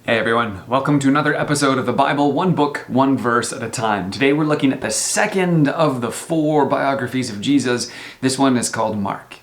Hey everyone, welcome to another episode of the Bible, one book, one verse at a time. Today we're looking at the second of the 4 biographies of Jesus. This one is called Mark.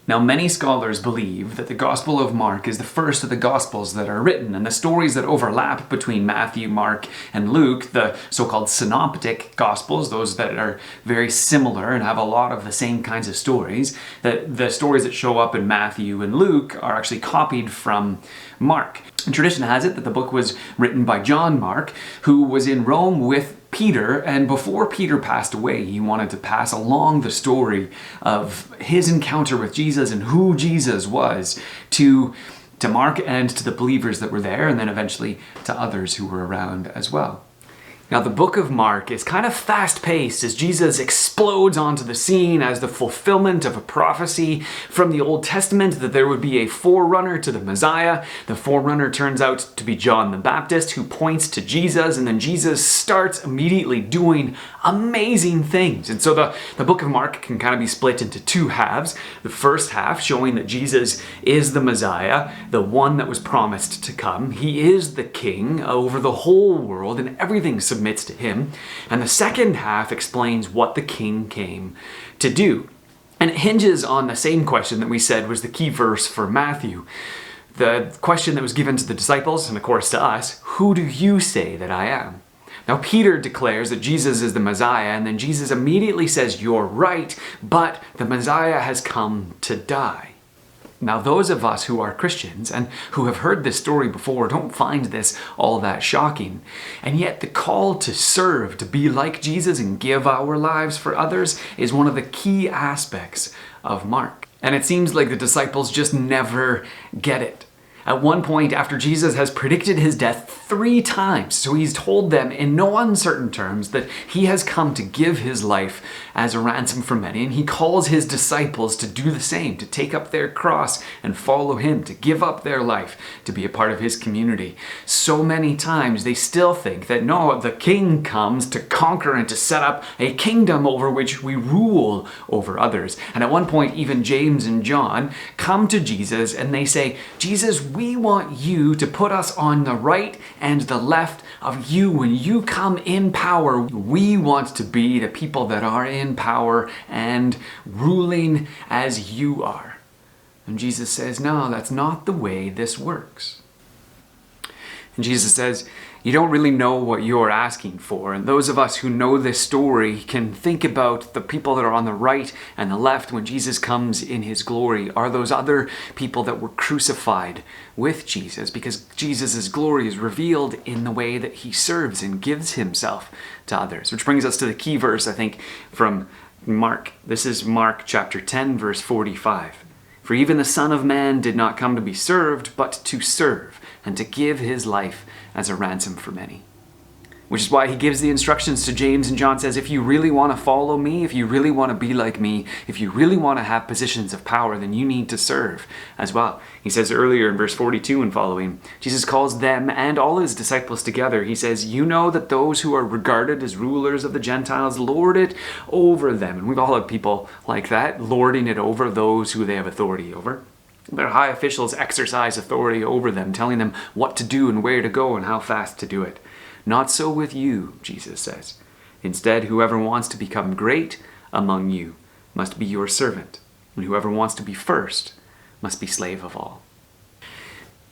Now, many scholars believe that the Gospel of Mark is the first of the Gospels that are written, and the stories that overlap between Matthew, Mark, and Luke, the so-called synoptic Gospels, those that are very similar and have a lot of the same kinds of stories, that the stories that show up in Matthew and Luke are actually copied from Mark. And tradition has it that the book was written by John Mark, who was in Rome with Peter, and before Peter passed away, he wanted to pass along the story of his encounter with Jesus and who Jesus was to Mark and to the believers that were there, and then eventually to others who were around as well. Now, the book of Mark is kind of fast-paced as Jesus explodes onto the scene as the fulfillment of a prophecy from the Old Testament that there would be a forerunner to the Messiah. The forerunner turns out to be John the Baptist, who points to Jesus, and then Jesus starts immediately doing amazing things. And so the book of Mark can kind of be split into 2 halves. The first half showing that Jesus is the Messiah, the one that was promised to come. He is the king over the whole world, and everything submits to him. And the second half explains what the king came to do. And it hinges on the same question that we said was the key verse for Matthew. The question that was given to the disciples, and of course to us, who do you say that I am? Now, Peter declares that Jesus is the Messiah, and then Jesus immediately says, you're right, but the Messiah has come to die. Now, those of us who are Christians and who have heard this story before don't find this all that shocking. And yet the call to serve, to be like Jesus and give our lives for others is one of the key aspects of Mark. And it seems like the disciples just never get it. At one point, after Jesus has predicted his death 3 times, so he's told them in no uncertain terms that he has come to give his life as a ransom for many, and he calls his disciples to do the same, to take up their cross and follow him, to give up their life, to be a part of his community. So many times they still think that no, the king comes to conquer and to set up a kingdom over which we rule over others. And at one point, even James and John come to Jesus and they say, Jesus, we want you to put us on the right and the left of you. When you come in power, we want to be the people that are in power and ruling as you are. And Jesus says, no, that's not the way this works. And Jesus says, you don't really know what you're asking for. And those of us who know this story can think about the people that are on the right and the left when Jesus comes in his glory are those other people that were crucified with Jesus, because Jesus' glory is revealed in the way that he serves and gives himself to others. Which brings us to the key verse, I think, from Mark. This is Mark chapter 10, verse 45. For even the Son of Man did not come to be served, but to serve, and to give his life as a ransom for many. Which is why he gives the instructions to James and John, says, if you really want to follow me, if you really want to be like me, if you really want to have positions of power, then you need to serve as well. He says earlier in verse 42 and following, Jesus calls them and all his disciples together. He says, you know that those who are regarded as rulers of the Gentiles lord it over them. And we've all had people like that, lording it over those who they have authority over. Their high officials exercise authority over them, telling them what to do and where to go and how fast to do it. Not so with you, Jesus says. Instead, whoever wants to become great among you must be your servant, and whoever wants to be first must be slave of all.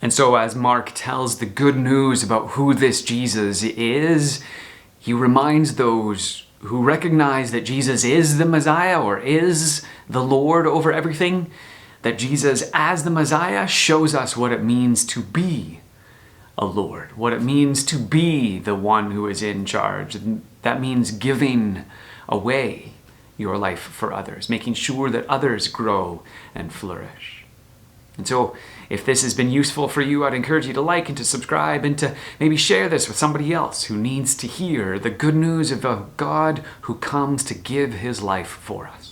And so as Mark tells the good news about who this Jesus is, he reminds those who recognize that Jesus is the Messiah or is the Lord over everything, that Jesus as the Messiah shows us what it means to be a Lord, what it means to be the one who is in charge. That means giving away your life for others, making sure that others grow and flourish. And so if this has been useful for you, I'd encourage you to like and to subscribe and to maybe share this with somebody else who needs to hear the good news of a God who comes to give his life for us.